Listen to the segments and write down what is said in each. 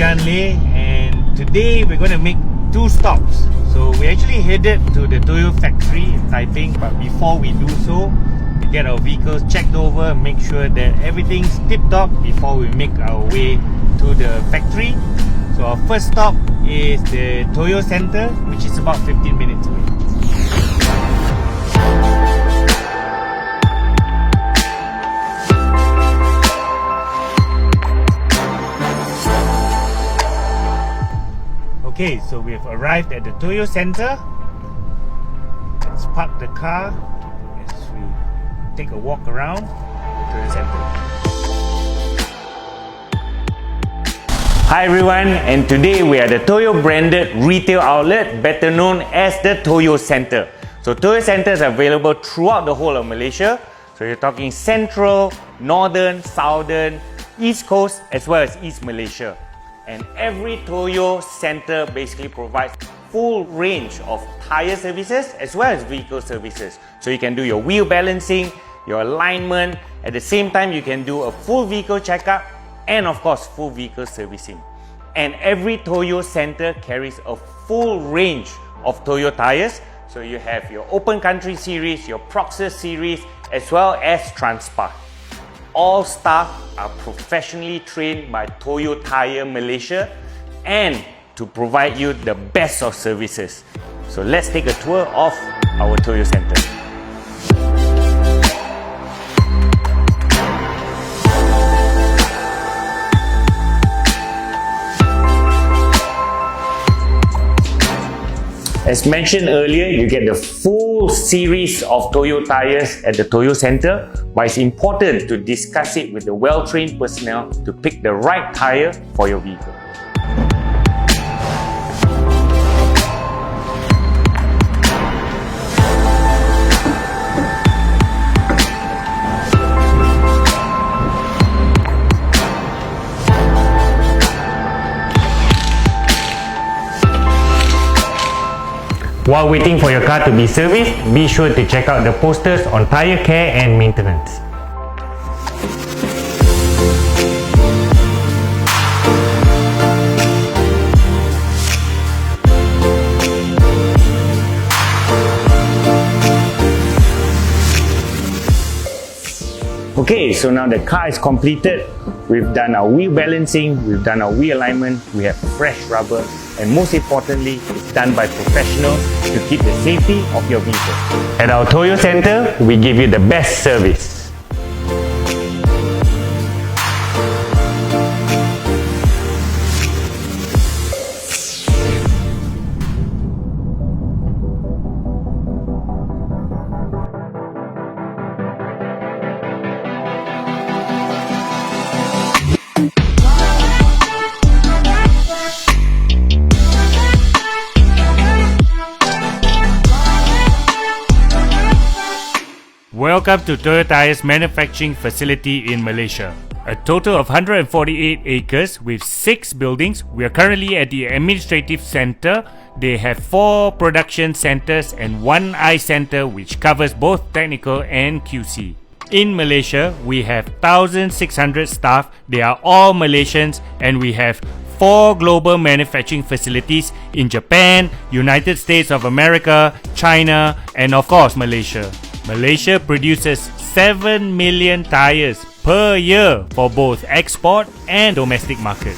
Djan Ley, and today we're going to make 2 stops. So we actually headed to the Toyo factory in Taiping, but before we do so, we get our vehicles checked over, make sure that everything's tip-top before we make our way to the factory. So our first stop is the Toyo Center, which is about 15 minutes away. Okay, so we've arrived at the Toyo Center. Let's park the car as we take a walk around the Toyo Center. Hi everyone, and today we are at the Toyo branded retail outlet, better known as the Toyo Center. So Toyo Center is available throughout the whole of Malaysia. So you're talking central, northern, southern, east coast, as well as East Malaysia. And every Toyo Center basically provides full range of tire services as well as vehicle services. So you can do your wheel balancing, your alignment. At the same time, you can do a full vehicle checkup and of course full vehicle servicing. And every Toyo Center carries a full range of Toyo tires. So you have your Open Country series, your Proxus series, as well as Transpar. All staff are professionally trained by Toyo Tire Malaysia and to provide you the best of services. So let's take a tour of our Toyo Center. As mentioned earlier, you get the full series of Toyo tires at the Toyo Center, but it's important to discuss it with the well-trained personnel to pick the right tire for your vehicle. While waiting for your car to be serviced, be sure to check out the posters on tire care and maintenance. Okay, so now the car is completed. We've done our wheel balancing, we've done our wheel alignment, we have fresh rubber, and most importantly, it's done by professionals to keep the safety of your vehicle. At our Toyo Center, we give you the best service. Welcome to Toyo Tire's manufacturing facility in Malaysia. A total of 148 acres with 6 buildings. We are currently at the administrative center. They have 4 production centers and 1 I center which covers both technical and QC. In Malaysia, we have 1,600 staff. They are all Malaysians, and we have 4 global manufacturing facilities in Japan, United States of America, China, and of course Malaysia. Malaysia produces 7 million tires per year for both export and domestic market.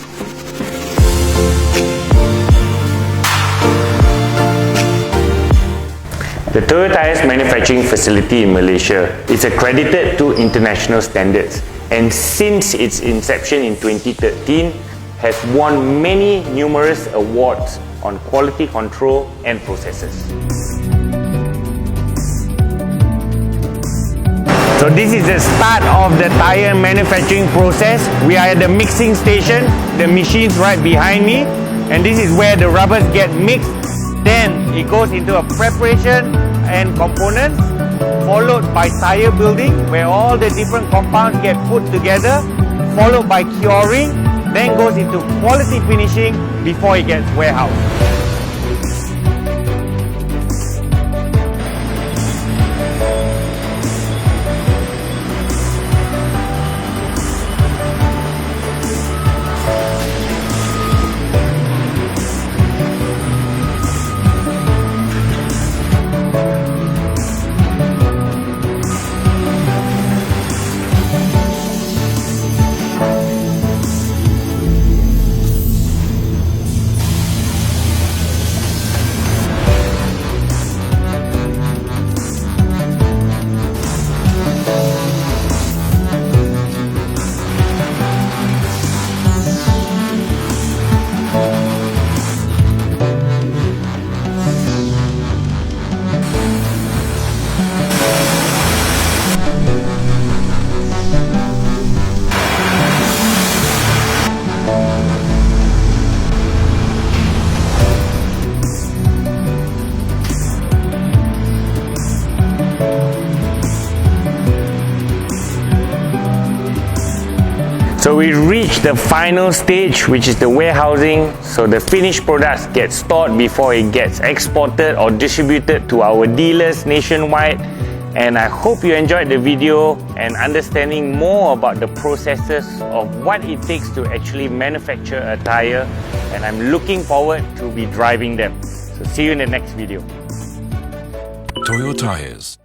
The Toyo Tire's manufacturing facility in Malaysia is accredited to international standards, and since its inception in 2013 has won many numerous awards on quality control and processes. So this is the start of the tire manufacturing process. We are at the mixing station. The machine's right behind me, and this is where the rubbers get mixed. Then it goes into a preparation and components, followed by tire building, where all the different compounds get put together, followed by curing, then goes into quality finishing before it gets warehoused. we reached the final stage, which is the warehousing. So the finished products get stored before it gets exported or distributed to our dealers nationwide. And I hope you enjoyed the video and understanding more about the processes of what it takes to actually manufacture a tire. And I'm looking forward to be driving them. So see you in the next video. Toyo Tires.